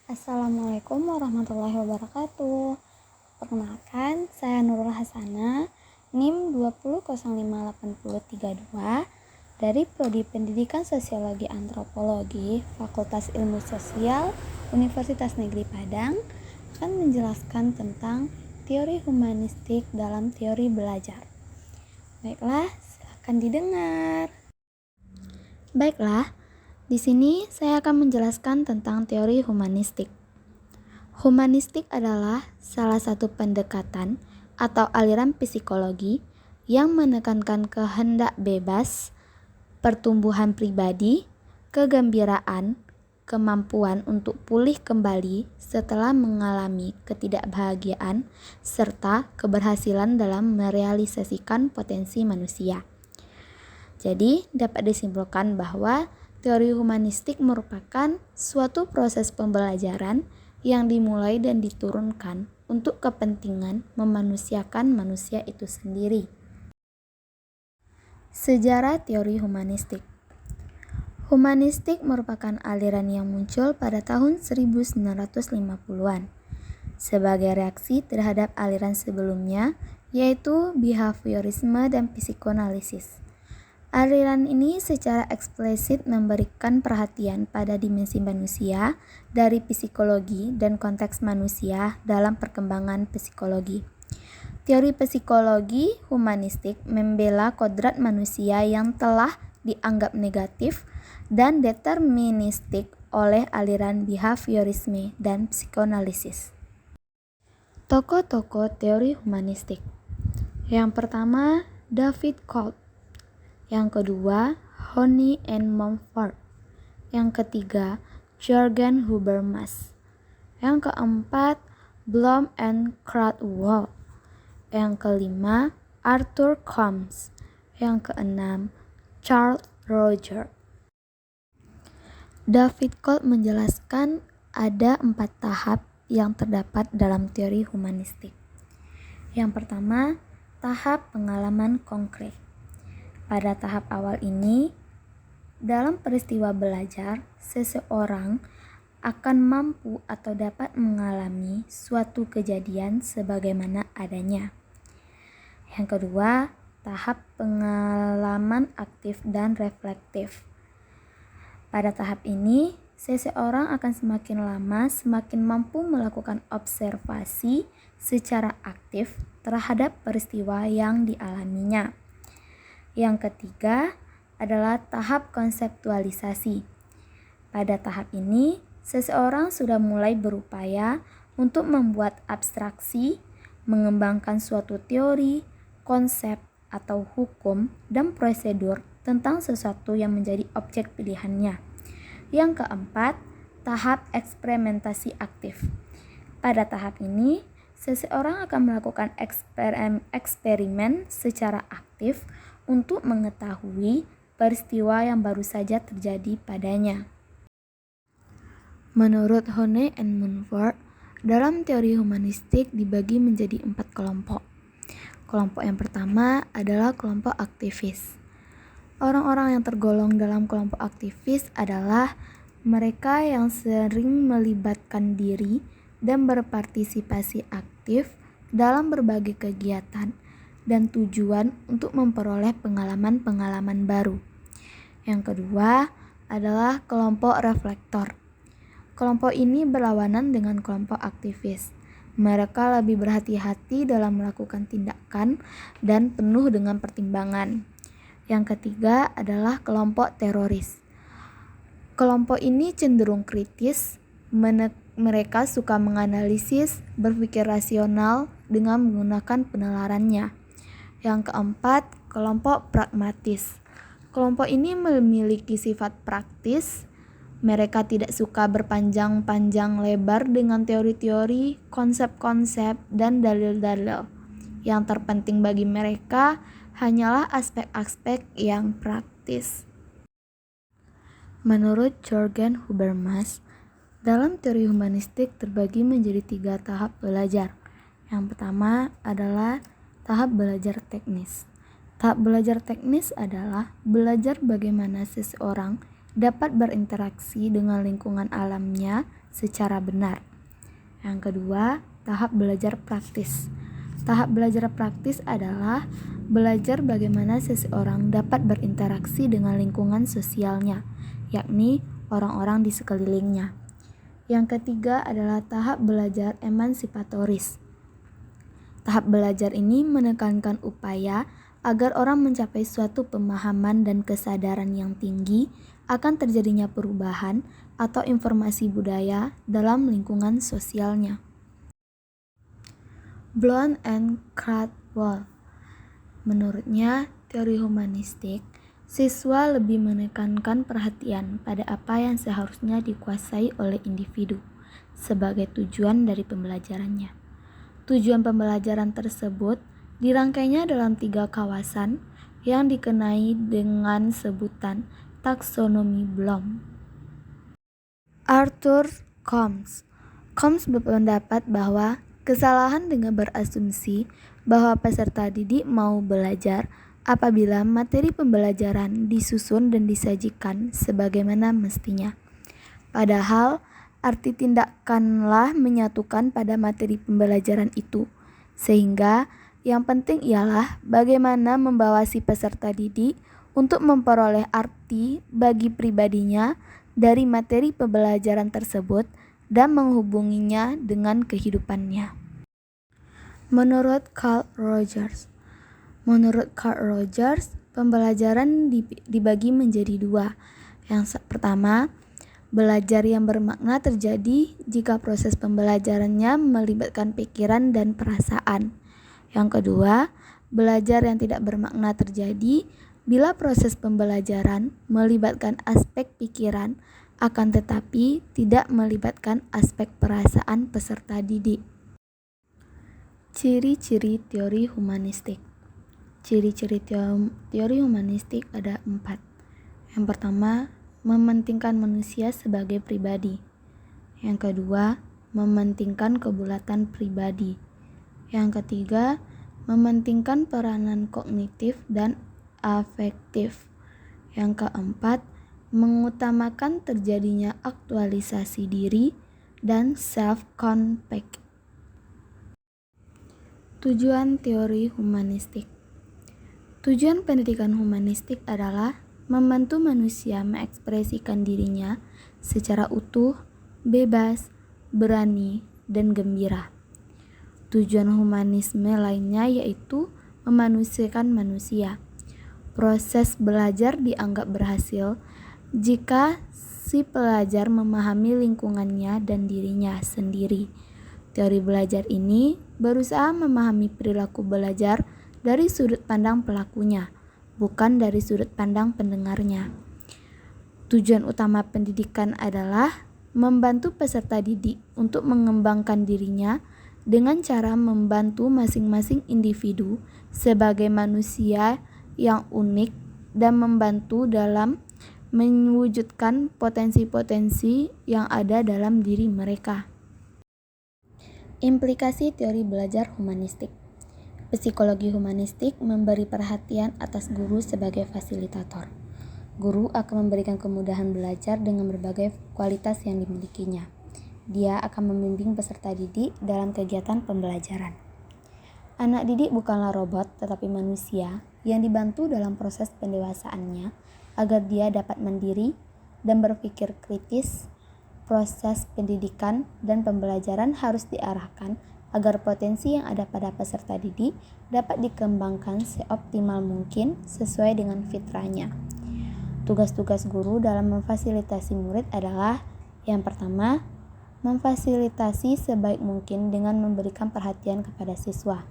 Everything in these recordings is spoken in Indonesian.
Assalamualaikum warahmatullahi wabarakatuh. Perkenalkan, saya Nurul Hasana, NIM 2005832 dari Prodi Pendidikan Sosiologi Antropologi, Fakultas Ilmu Sosial, Universitas Negeri Padang, akan menjelaskan tentang teori humanistik dalam teori belajar. Baiklah, silakan didengar. Baiklah, di sini saya akan menjelaskan tentang teori humanistik. Humanistik adalah salah satu pendekatan atau aliran psikologi yang menekankan kehendak bebas, pertumbuhan pribadi, kegembiraan, kemampuan untuk pulih kembali setelah mengalami ketidakbahagiaan, serta keberhasilan dalam merealisasikan potensi manusia. Jadi, dapat disimpulkan bahwa teori humanistik merupakan suatu proses pembelajaran yang dimulai dan diturunkan untuk kepentingan memanusiakan manusia itu sendiri. Sejarah teori humanistik. Humanistik merupakan aliran yang muncul pada tahun 1950-an sebagai reaksi terhadap aliran sebelumnya, yaitu behaviorisme dan psikoanalisis. Aliran ini secara eksplisit memberikan perhatian pada dimensi manusia dari psikologi dan konteks manusia dalam perkembangan psikologi. Teori psikologi humanistik membela kodrat manusia yang telah dianggap negatif dan deterministik oleh aliran behaviorisme dan psikoanalisis. Tokoh-tokoh teori humanistik. Yang pertama, David Colt. Yang kedua, Honey and Mumford. Yang ketiga, Jürgen Habermas. Yang keempat, Bloom and Krathwohl. Yang kelima, Arthur Combs. Yang keenam, Charles Roger. David Colt menjelaskan ada 4 tahap yang terdapat dalam teori humanistik. Yang pertama, tahap pengalaman konkret. Pada tahap awal ini, dalam peristiwa belajar, seseorang akan mampu atau dapat mengalami suatu kejadian sebagaimana adanya. Yang kedua, tahap pengalaman aktif dan reflektif. Pada tahap ini, seseorang akan semakin lama semakin mampu melakukan observasi secara aktif terhadap peristiwa yang dialaminya. Yang ketiga adalah tahap konseptualisasi. Pada tahap ini, seseorang sudah mulai berupaya untuk membuat abstraksi, mengembangkan suatu teori, konsep, atau hukum dan prosedur tentang sesuatu yang menjadi objek pilihannya. Yang keempat, tahap eksperimentasi aktif. Pada tahap ini, seseorang akan melakukan eksperimen secara aktif untuk mengetahui peristiwa yang baru saja terjadi padanya. Menurut Honey and Mumford, dalam teori humanistik dibagi menjadi 4 kelompok. Kelompok yang pertama adalah kelompok aktivis. Orang-orang yang tergolong dalam kelompok aktivis adalah mereka yang sering melibatkan diri dan berpartisipasi aktif dalam berbagai kegiatan dan tujuan untuk memperoleh pengalaman-pengalaman baru. Yang kedua adalah kelompok reflektor. Kelompok ini berlawanan dengan kelompok aktivis. Mereka lebih berhati-hati dalam melakukan tindakan dan penuh dengan pertimbangan. Yang ketiga adalah kelompok teroris. Kelompok ini cenderung kritis. Mereka suka menganalisis, berpikir rasional dengan menggunakan penalarannya. Yang keempat, kelompok pragmatis. Kelompok ini memiliki sifat praktis. Mereka tidak suka berpanjang-panjang lebar dengan teori-teori, konsep-konsep, dan dalil-dalil. Yang terpenting bagi mereka hanyalah aspek-aspek yang praktis. Menurut Jürgen Habermas, dalam teori humanistik terbagi menjadi 3 tahap belajar. Yang pertama adalah tahap belajar teknis. Tahap belajar teknis adalah belajar bagaimana seseorang dapat berinteraksi dengan lingkungan alamnya secara benar. Yang kedua, tahap belajar praktis. Tahap belajar praktis adalah belajar bagaimana seseorang dapat berinteraksi dengan lingkungan sosialnya, yakni orang-orang di sekelilingnya. Yang ketiga adalah tahap belajar emansipatoris. Tahap belajar ini menekankan upaya agar orang mencapai suatu pemahaman dan kesadaran yang tinggi akan terjadinya perubahan atau informasi budaya dalam lingkungan sosialnya. Blount and Caldwell. Menurutnya, teori humanistik, siswa lebih menekankan perhatian pada apa yang seharusnya dikuasai oleh individu sebagai tujuan dari pembelajarannya. Tujuan pembelajaran tersebut dirangkainya dalam 3 kawasan yang dikenai dengan sebutan taksonomi Bloom. Arthur Combs berpendapat bahwa kesalahan dengan berasumsi bahwa peserta didik mau belajar apabila materi pembelajaran disusun dan disajikan sebagaimana mestinya. Padahal, arti tindakanlah menyatukan pada materi pembelajaran itu, sehingga yang penting ialah bagaimana membawa si peserta didik untuk memperoleh arti bagi pribadinya dari materi pembelajaran tersebut dan menghubunginya dengan kehidupannya. Menurut Carl Rogers, pembelajaran dibagi menjadi 2. Yang pertama, belajar yang bermakna terjadi jika proses pembelajarannya melibatkan pikiran dan perasaan. Yang kedua, belajar yang tidak bermakna terjadi bila proses pembelajaran melibatkan aspek pikiran, akan tetapi tidak melibatkan aspek perasaan peserta didik. Ciri-ciri teori humanistik. Ciri-ciri teori humanistik ada 4. Yang pertama, mementingkan manusia sebagai pribadi. Yang kedua, mementingkan kebulatan pribadi. Yang ketiga, mementingkan peranan kognitif dan afektif. Yang keempat, mengutamakan terjadinya aktualisasi diri dan self-contact. Tujuan teori humanistik. Tujuan pendidikan humanistik adalah membantu manusia mengekspresikan dirinya secara utuh, bebas, berani, dan gembira. Tujuan humanisme lainnya yaitu memanusiakan manusia. Proses belajar dianggap berhasil jika si pelajar memahami lingkungannya dan dirinya sendiri. Teori belajar ini berusaha memahami perilaku belajar dari sudut pandang pelakunya, bukan dari sudut pandang pendengarnya. Tujuan utama pendidikan adalah membantu peserta didik untuk mengembangkan dirinya dengan cara membantu masing-masing individu sebagai manusia yang unik dan membantu dalam mewujudkan potensi-potensi yang ada dalam diri mereka. Implikasi teori belajar humanistik. Psikologi humanistik memberi perhatian atas guru sebagai fasilitator. Guru akan memberikan kemudahan belajar dengan berbagai kualitas yang dimilikinya. Dia akan membimbing peserta didik dalam kegiatan pembelajaran. Anak didik bukanlah robot, tetapi manusia yang dibantu dalam proses pendewasaannya agar dia dapat mandiri dan berpikir kritis. Proses pendidikan dan pembelajaran harus diarahkan agar potensi yang ada pada peserta didik dapat dikembangkan seoptimal mungkin sesuai dengan fitrahnya. Tugas-tugas guru dalam memfasilitasi murid adalah: yang pertama, memfasilitasi sebaik mungkin dengan memberikan perhatian kepada siswa.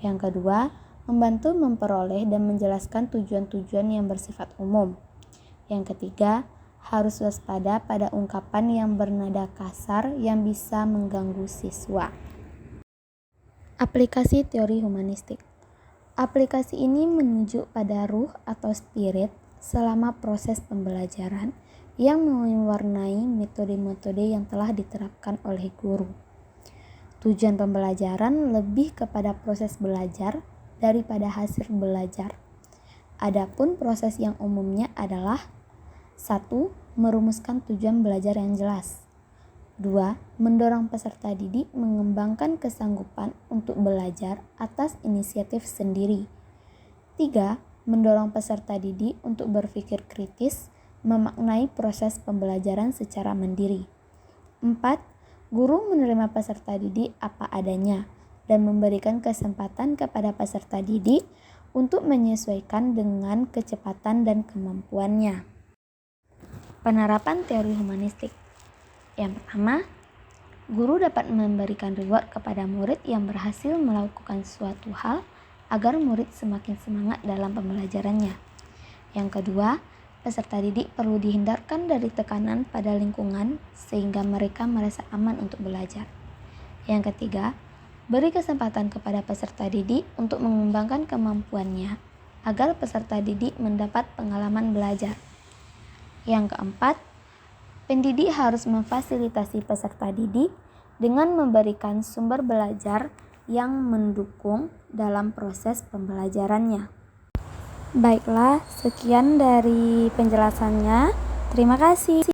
Yang kedua, membantu memperoleh dan menjelaskan tujuan-tujuan yang bersifat umum. Yang ketiga, harus waspada pada ungkapan yang bernada kasar yang bisa mengganggu siswa. Aplikasi teori humanistik. Aplikasi ini menunjuk pada ruh atau spirit selama proses pembelajaran yang mewarnai metode-metode yang telah diterapkan oleh guru. Tujuan pembelajaran lebih kepada proses belajar daripada hasil belajar. Adapun proses yang umumnya adalah 1. merumuskan tujuan belajar yang jelas. 2. Mendorong peserta didik mengembangkan kesanggupan untuk belajar atas inisiatif sendiri. 3. Mendorong peserta didik untuk berpikir kritis, memaknai proses pembelajaran secara mandiri. 4. Guru menerima peserta didik apa adanya dan memberikan kesempatan kepada peserta didik untuk menyesuaikan dengan kecepatan dan kemampuannya. Penerapan teori humanistik. Yang pertama, guru dapat memberikan reward kepada murid yang berhasil melakukan suatu hal agar murid semakin semangat dalam pembelajarannya. Yang kedua, peserta didik perlu dihindarkan dari tekanan pada lingkungan sehingga mereka merasa aman untuk belajar. Yang ketiga, beri kesempatan kepada peserta didik untuk mengembangkan kemampuannya agar peserta didik mendapat pengalaman belajar. Yang keempat, pendidik harus memfasilitasi peserta didik dengan memberikan sumber belajar yang mendukung dalam proses pembelajarannya. Baiklah, sekian dari penjelasannya. Terima kasih.